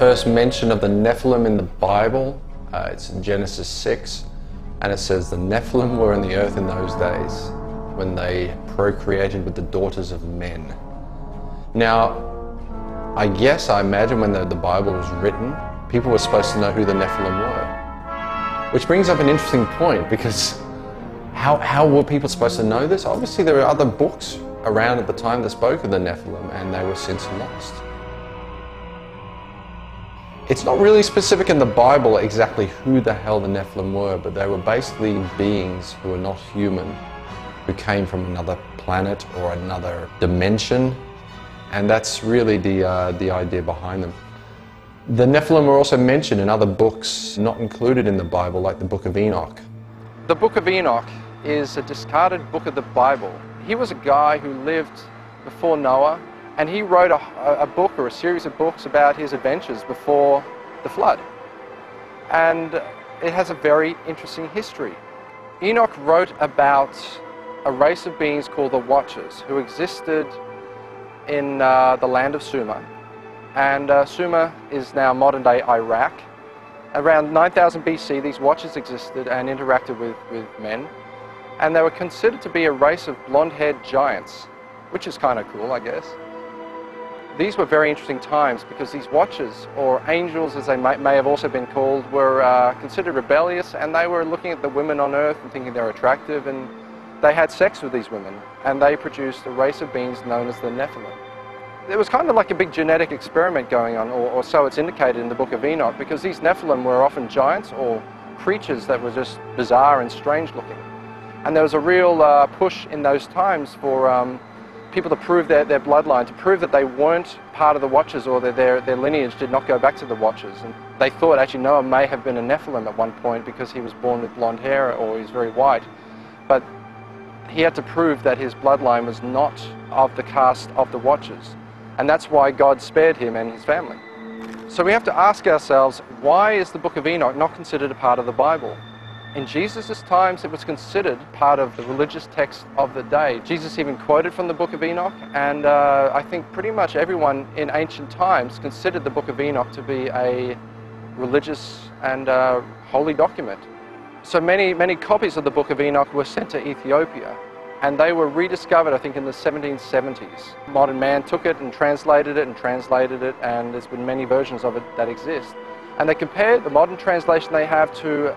first mention of the Nephilim in the Bible. It's in Genesis 6, and it says the Nephilim were in the earth in those days when they procreated with the daughters of men. Now, I imagine when the Bible was written, people were supposed to know who the Nephilim were. Which brings up an interesting point, because how were people supposed to know this? Obviously there were other books around at the time that spoke of the Nephilim, and they were since lost. It's not really specific in the Bible exactly who the hell the Nephilim were, but they were basically beings who were not human, who came from another planet or another dimension, and that's really the idea behind them. The Nephilim were also mentioned in other books not included in the Bible, like the Book of Enoch. The Book of Enoch is a discarded book of the Bible. He was a guy who lived before Noah, and he wrote a book or a series of books about his adventures before the flood. And it has a very interesting history. Enoch wrote about a race of beings called the Watchers, who existed in the land of Sumer. And Sumer is now modern-day Iraq. Around 9000 BC, these Watchers existed and interacted with men. And they were considered to be a race of blonde-haired giants, which is kind of cool, I guess. These were very interesting times because these Watchers, or angels as they may have also been called, were considered rebellious, and they were looking at the women on earth and thinking they were attractive, and they had sex with these women, and they produced a race of beings known as the Nephilim. There was kind of like a big genetic experiment going on, or so it's indicated in the Book of Enoch, because these Nephilim were often giants or creatures that were just bizarre and strange looking. And there was a real push in those times for people to prove their bloodline, to prove that they weren't part of the Watchers, or their lineage did not go back to the Watchers. And they thought actually Noah may have been a Nephilim at one point because he was born with blonde hair or he was very white. But he had to prove that his bloodline was not of the caste of the Watchers. And that's why God spared him and his family. So we have to ask ourselves, why is the Book of Enoch not considered a part of the Bible? In Jesus' times, it was considered part of the religious text of the day. Jesus even quoted from the Book of Enoch, and I think pretty much everyone in ancient times considered the Book of Enoch to be a religious and holy document. So many copies of the Book of Enoch were sent to Ethiopia, and they were rediscovered, I think, in the 1770s. Modern man took it and translated it, and there's been many versions of it that exist. And they compared the modern translation they have to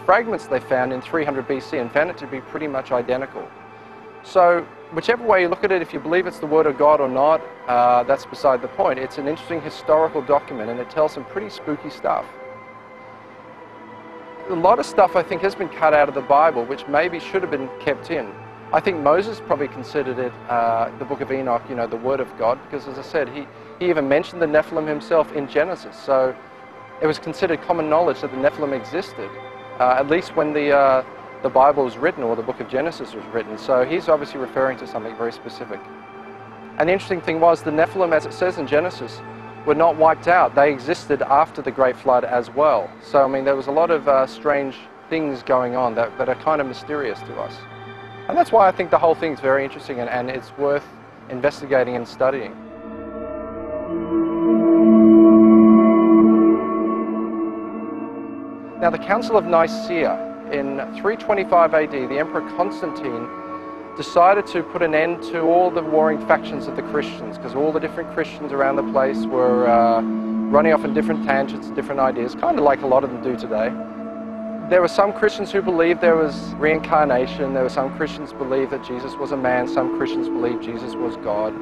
fragments they found in 300 BC and found it to be pretty much identical. So whichever way you look at it, if you believe it's the Word of God or not, that's beside the point. It's an interesting historical document, and it tells some pretty spooky stuff. A lot of stuff I think has been cut out of the Bible, which maybe should have been kept in. I think Moses probably considered it, the Book of Enoch, you know, the Word of God, because as I said, he even mentioned the Nephilim himself in Genesis. So it was considered common knowledge that the Nephilim existed, at least when the Bible was written, or the book of Genesis was written. So he's obviously referring to something very specific. And the interesting thing was, the Nephilim, as it says in Genesis, were not wiped out. They existed after the Great Flood as well. So, I mean, there was a lot of strange things going on that are kind of mysterious to us. And that's why I think the whole thing's very interesting, and it's worth investigating and studying. Now, the Council of Nicaea, in 325 AD, the Emperor Constantine decided to put an end to all the warring factions of the Christians, because all the different Christians around the place were running off in different tangents and different ideas, kind of like a lot of them do today. There were some Christians who believed there was reincarnation. There were some Christians who believed that Jesus was a man. Some Christians believed Jesus was God.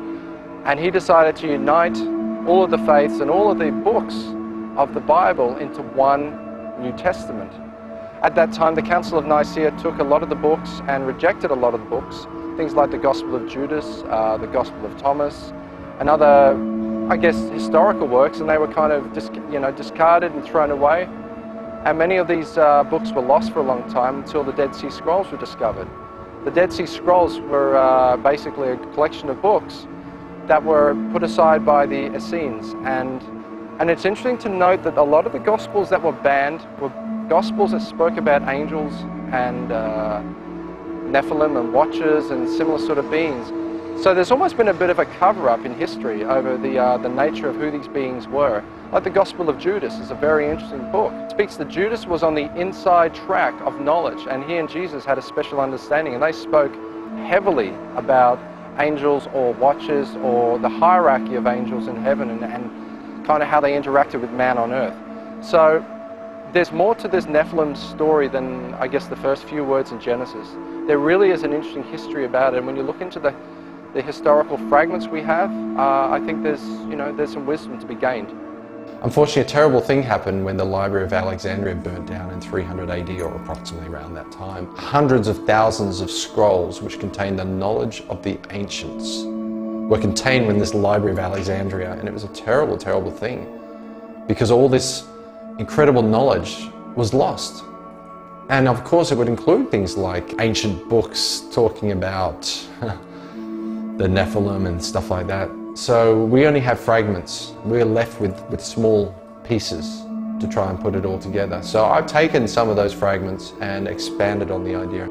And he decided to unite all of the faiths and all of the books of the Bible into one New Testament. At that time, the Council of Nicaea took a lot of the books and rejected a lot of the books, things like the Gospel of Judas, the Gospel of Thomas, and other, I guess, historical works, and they were kind of discarded and thrown away. And many of these books were lost for a long time until the Dead Sea Scrolls were discovered. The Dead Sea Scrolls were basically a collection of books that were put aside by the Essenes, and it's interesting to note that a lot of the Gospels that were banned were Gospels that spoke about angels and Nephilim and Watchers and similar sort of beings. So there's almost been a bit of a cover-up in history over the nature of who these beings were. Like the Gospel of Judas is a very interesting book. It speaks that Judas was on the inside track of knowledge, and he and Jesus had a special understanding, and they spoke heavily about angels or watchers or the hierarchy of angels in heaven and kind of how they interacted with man on earth. So there's more to this Nephilim story than, I guess, the first few words in Genesis. There really is an interesting history about it, and when you look into the historical fragments we have, I think there's some wisdom to be gained. Unfortunately, a terrible thing happened when the Library of Alexandria burnt down in 300 AD, or approximately around that time. Hundreds of thousands of scrolls which contained the knowledge of the ancients were contained in this Library of Alexandria, and it was a terrible, terrible thing, because all this incredible knowledge was lost. And of course it would include things like ancient books talking about the Nephilim and stuff like that. So we only have fragments. We're left with small pieces to try and put it all together. So I've taken some of those fragments and expanded on the idea.